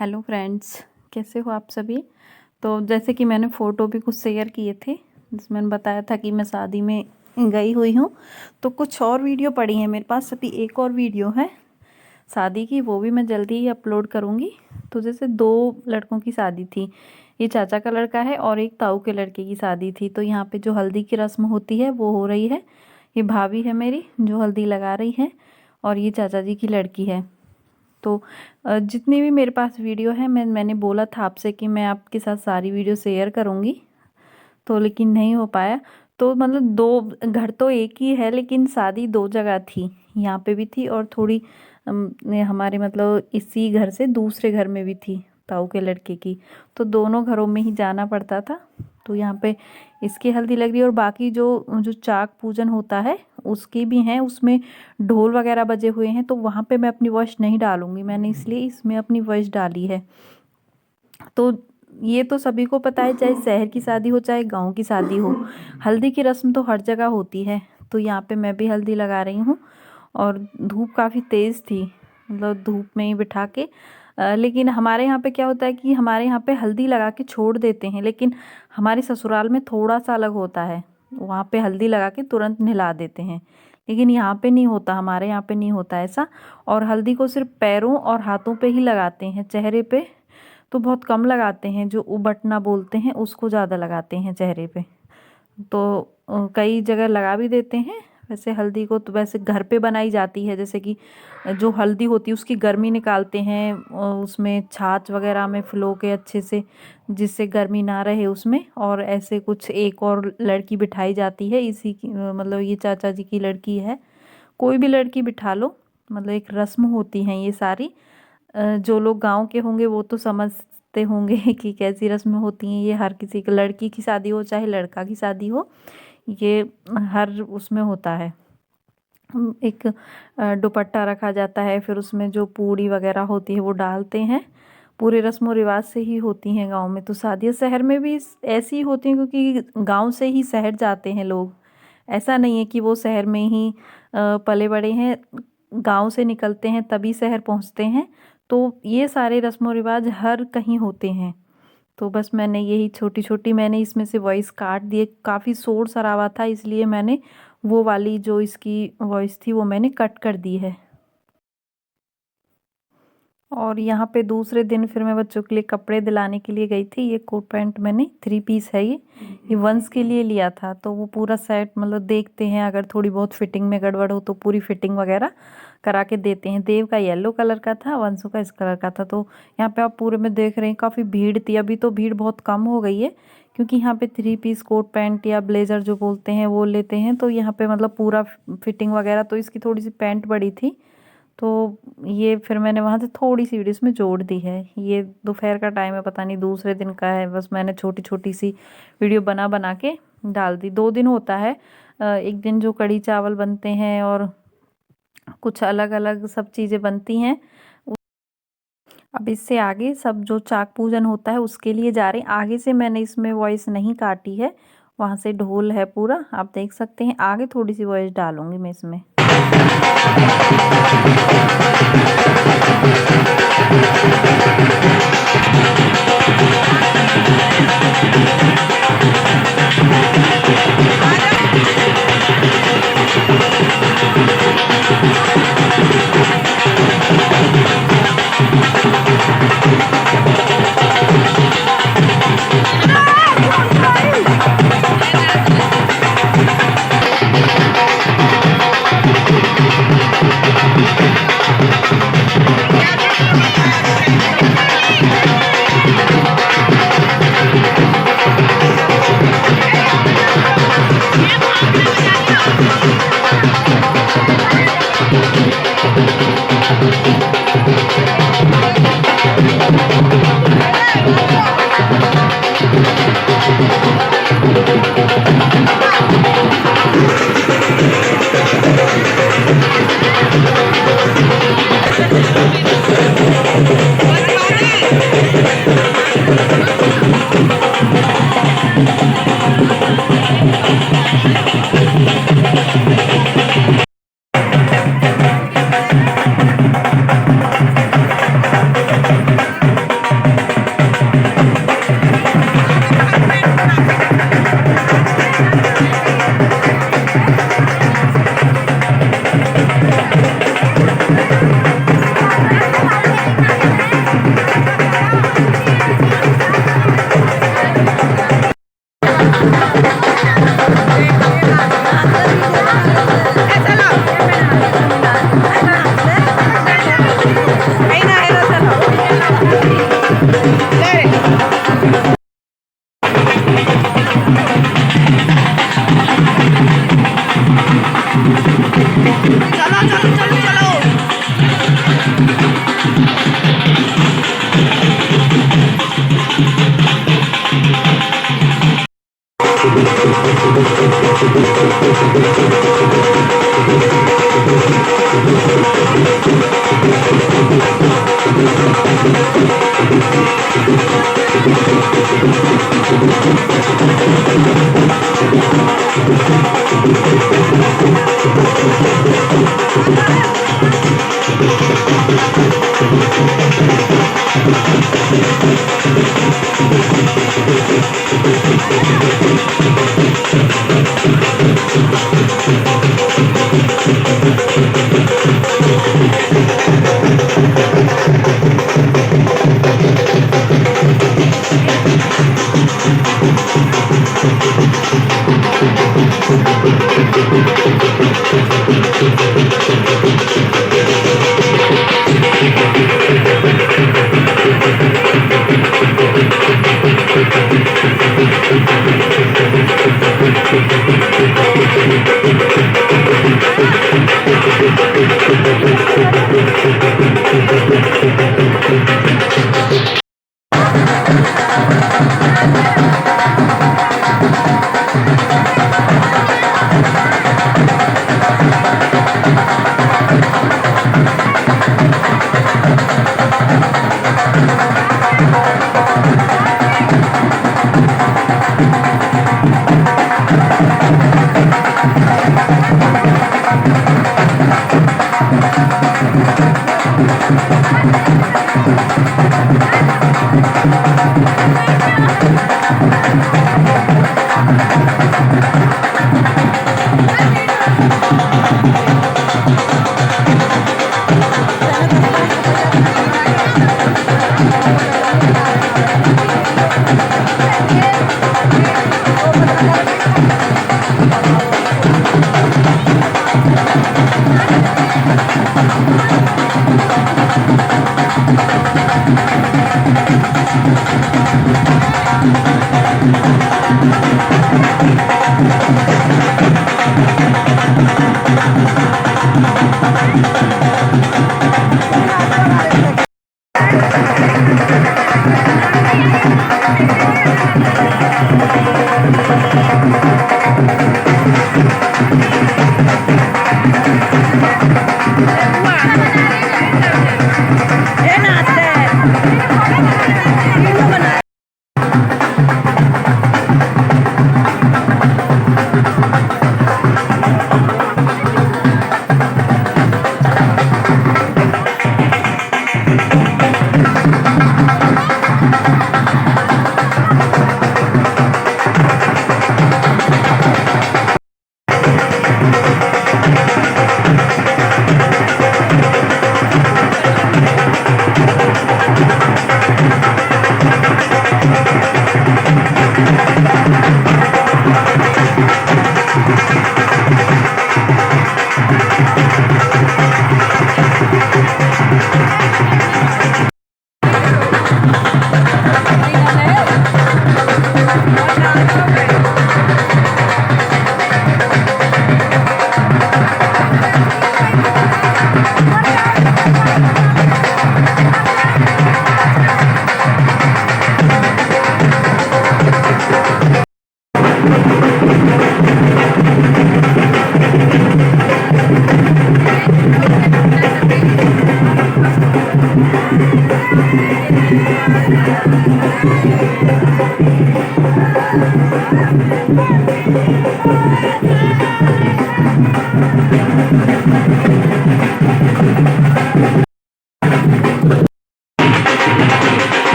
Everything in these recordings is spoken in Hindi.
हेलो फ्रेंड्स, कैसे हो आप सभी। तो जैसे कि मैंने फ़ोटो भी कुछ शेयर किए थे जिसमें मैंने बताया था कि मैं शादी में गई हुई हूँ। तो कुछ और वीडियो पड़ी हैं मेरे पास, अभी एक और वीडियो है शादी की, वो भी मैं जल्दी ही अपलोड करूँगी। तो जैसे 2 लड़कों की शादी थी, ये चाचा का लड़का है और एक ताऊ के लड़के की शादी थी। तो यहाँ पे जो हल्दी की रस्म होती है वो हो रही है। ये भाभी है मेरी जो हल्दी लगा रही है और ये चाचा जी की लड़की है। तो जितनी भी मेरे पास वीडियो है मैंने बोला था आपसे कि मैं आपके साथ सारी वीडियो शेयर करूँगी, तो लेकिन नहीं हो पाया। तो मतलब 2 घर तो एक ही है लेकिन शादी 2 जगह थी, यहाँ पे भी थी और थोड़ी हमारे मतलब इसी घर से दूसरे घर में भी थी ताऊ के लड़के की। तो दोनों घरों में ही जाना पड़ता था। तो यहाँ पे इसकी हल्दी लग रही है और बाकी जो जो चाक पूजन होता है उसकी भी हैं, उसमें ढोल वगैरह बजे हुए हैं। तो वहाँ पे मैं अपनी वॉइस नहीं डालूँगी, मैंने इसलिए इसमें अपनी वॉइस डाली है। तो ये तो सभी को पता है, चाहे शहर की शादी हो चाहे गांव की शादी हो, हल्दी की रस्म तो हर जगह होती है। तो यहाँ पे मैं भी हल्दी लगा रही हूँ और धूप काफ़ी तेज़ थी, मतलब धूप में ही बिठा के लेकिन हमारे यहाँ पे क्या होता है कि हमारे यहाँ पे हल्दी लगा के छोड़ देते हैं, लेकिन हमारे ससुराल में थोड़ा सा अलग होता है। वहाँ पे हल्दी लगा के तुरंत नहला देते हैं, लेकिन यहाँ पे नहीं होता, हमारे यहाँ पे नहीं होता ऐसा। और हल्दी को सिर्फ पैरों और हाथों पे ही लगाते हैं, चेहरे पे तो बहुत कम लगाते हैं। जो उबटना बोलते हैं उसको ज़्यादा लगाते हैं चेहरे पे। तो कई जगह लगा भी देते हैं। वैसे हल्दी को तो वैसे घर पे बनाई जाती है, जैसे कि जो हल्दी होती है उसकी गर्मी निकालते हैं, उसमें छाछ वगैरह में फुलो के अच्छे से, जिससे गर्मी ना रहे उसमें। और ऐसे कुछ एक और लड़की बिठाई जाती है इसी की, मतलब ये चाचा जी की लड़की है, कोई भी लड़की बिठा लो, मतलब एक रस्म होती हैं ये सारी। जो लोग गांव के होंगे वो तो समझते होंगे कि कैसी रस्में होती हैं ये। हर किसी की, लड़की की शादी हो चाहे लड़का की शादी हो, ये हर उसमें होता है। एक दुपट्टा रखा जाता है, फिर उसमें जो पूड़ी वगैरह होती है वो डालते हैं। पूरे रस्मों रिवाज से ही होती हैं गांव में तो शादियाँ। शहर में भी ऐसी ही होती हैं क्योंकि गांव से ही शहर जाते हैं लोग। ऐसा नहीं है कि वो शहर में ही पले बड़े हैं, गांव से निकलते हैं तभी शहर पहुंचते हैं। तो ये सारे रस्मों रिवाज हर कहीं होते हैं। तो बस मैंने यही छोटी छोटी, मैंने इसमें से वॉइस काट दिए, काफ़ी शोर शराबा था इसलिए मैंने वो वाली जो इसकी वॉइस थी वो मैंने कट कर दी है। और यहाँ पे दूसरे दिन फिर मैं बच्चों के लिए कपड़े दिलाने के लिए गई थी। ये कोट पैंट मैंने 3 पीस है, ये वंश के लिए लिया था। तो वो पूरा सेट मतलब देखते हैं, अगर थोड़ी बहुत फिटिंग में गड़बड़ हो तो पूरी फिटिंग वगैरह करा के देते हैं। देव का येलो कलर का था, वंशु का इस कलर का था। तो यहाँ पे आप पूरे में देख रहे हैं काफ़ी भीड़ थी। अभी तो भीड़ बहुत कम हो गई है क्योंकि यहाँ पे 3 पीस कोट पैंट या ब्लेज़र जो बोलते हैं वो लेते हैं। तो यहाँ पे मतलब पूरा फिटिंग वगैरह, तो इसकी थोड़ी सी पैंट बड़ी थी तो ये फिर मैंने वहाँ से थोड़ी सी वीडियो इसमें जोड़ दी है। ये दोपहर का टाइम है, पता नहीं दूसरे दिन का है, बस मैंने छोटी छोटी सी वीडियो बना बना के डाल दी। 2 दिन होता है, एक दिन जो कढ़ी चावल बनते हैं और कुछ अलग अलग सब चीज़ें बनती हैं। अब इससे आगे सब जो चाक पूजन होता है उसके लिए जा रहे हैं। आगे से मैंने इसमें वॉइस नहीं काटी है, वहाँ से ढोल है पूरा, आप देख सकते हैं। आगे थोड़ी सी वॉइस डालूंगी मैं इसमें।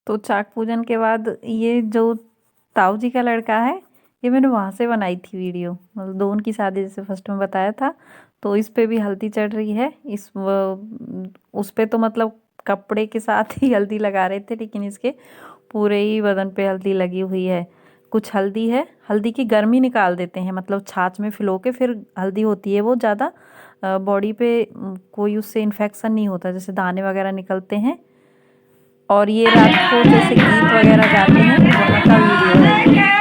तो चाक पूजन के बाद ये जो ताऊ जी का लड़का है, ये मैंने वहाँ से बनाई थी वीडियो, मतलब दोन की शादी जैसे फर्स्ट में बताया था। तो इस पे भी हल्दी चढ़ रही है, उस पे तो मतलब कपड़े के साथ ही हल्दी लगा रहे थे, लेकिन इसके पूरे ही बदन पे हल्दी लगी हुई है। कुछ हल्दी है, हल्दी की गर्मी निकाल देते हैं, मतलब छाछ में फिलो के फिर हल्दी होती है वो ज़्यादा बॉडी पे कोई उससे इन्फेक्शन नहीं होता, जैसे दाने वगैरह निकलते हैं। और ये रात को जैसे गीत वगैरह गाते हैं वहाँ का वीडियो है ये।